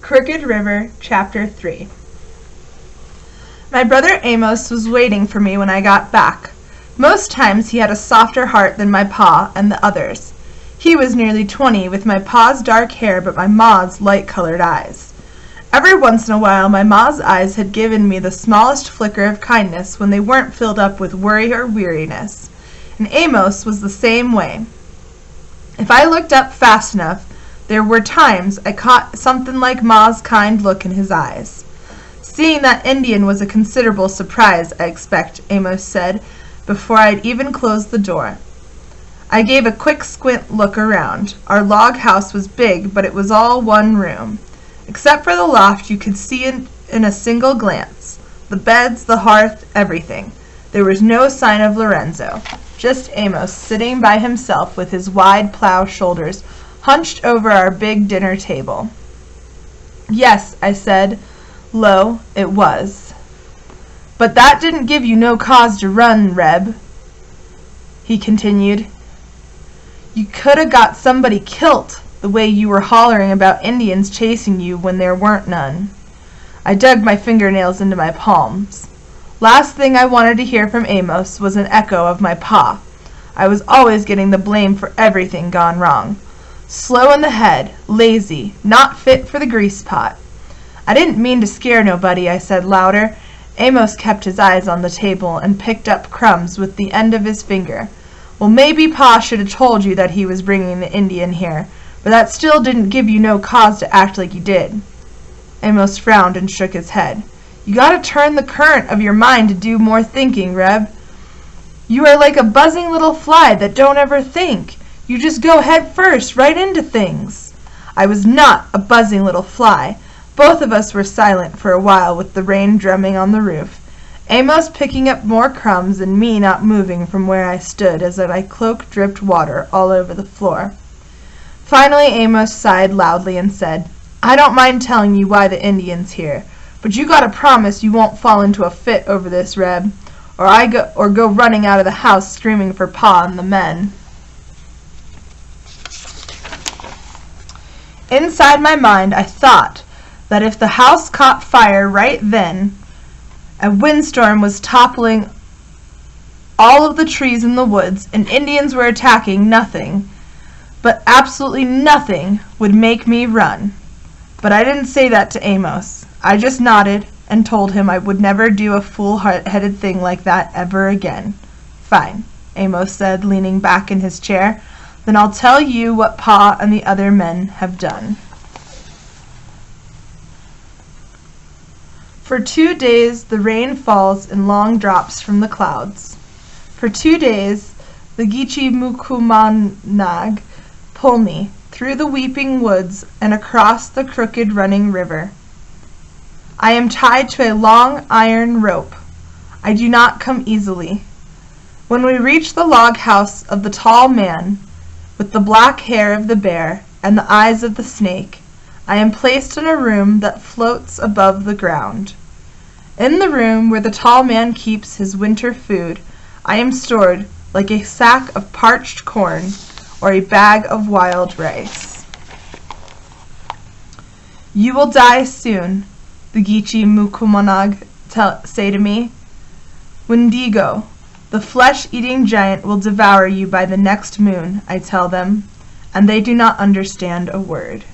Crooked River, Chapter 3. My brother Amos was waiting for me when I got back. Most times he had a softer heart than my pa and the others. He was nearly 20, with my pa's dark hair but my ma's light-colored eyes. Every once in a while my ma's eyes had given me the smallest flicker of kindness when they weren't filled up with worry or weariness, and Amos was the same way. If I looked up fast enough, there were times I caught something like ma's kind look in his eyes. Seeing that Indian was a considerable surprise, I expect, Amos said, before I'd even closed the door. I gave a quick squint look around. Our log house was big, but it was all one room. Except for the loft, you could see it in a single glance. The beds, the hearth, everything. There was no sign of Lorenzo, just Amos sitting by himself with his wide plow shoulders hunched over our big dinner table. Yes, I said, low, it was. But that didn't give you no cause to run, Reb, he continued. You could 'a' got somebody kilt, the way you were hollering about Indians chasing you when there weren't none. I dug my fingernails into my palms. Last thing I wanted to hear from Amos was an echo of my pa. I was always getting the blame for everything gone wrong. Slow in the head, lazy, not fit for the grease pot. I didn't mean to scare nobody, I said louder. Amos kept his eyes on the table and picked up crumbs with the end of his finger. Well, maybe Pa should have told you that he was bringing the Indian here, but that still didn't give you no cause to act like you did. Amos frowned and shook his head. You gotta turn the current of your mind to do more thinking, Reb. You are like a buzzing little fly that don't ever think. You just go head first, right into things. I was not a buzzing little fly. Both of us were silent for a while with the rain drumming on the roof, Amos picking up more crumbs and me not moving from where I stood as my cloak dripped water all over the floor. Finally Amos sighed loudly and said, I don't mind telling you why the Indian's here, but you gotta promise you won't fall into a fit over this, Reb, or go running out of the house screaming for Pa and the men. Inside my mind I thought that if the house caught fire right then, a windstorm was toppling all of the trees in the woods, and Indians were attacking, nothing, but absolutely nothing, would make me run. But I didn't say that to Amos. I just nodded and told him I would never do a fool-headed thing like that ever again. Fine, Amos said, leaning back in his chair. Then I'll tell you what Pa and the other men have done. For 2 days the rain falls in long drops from the clouds. For 2 days the Gichi-Mukumanag pull me through the weeping woods and across the crooked running river. I am tied to a long iron rope. I do not come easily. When we reach the log house of the tall man, with the black hair of the bear and the eyes of the snake, I am placed in a room that floats above the ground. In the room where the tall man keeps his winter food, I am stored like a sack of parched corn or a bag of wild rice. You will die soon, the Gichi-Mukumanag say to me. Wendigo, the flesh-eating giant, will devour you by the next moon, I tell them, and they do not understand a word.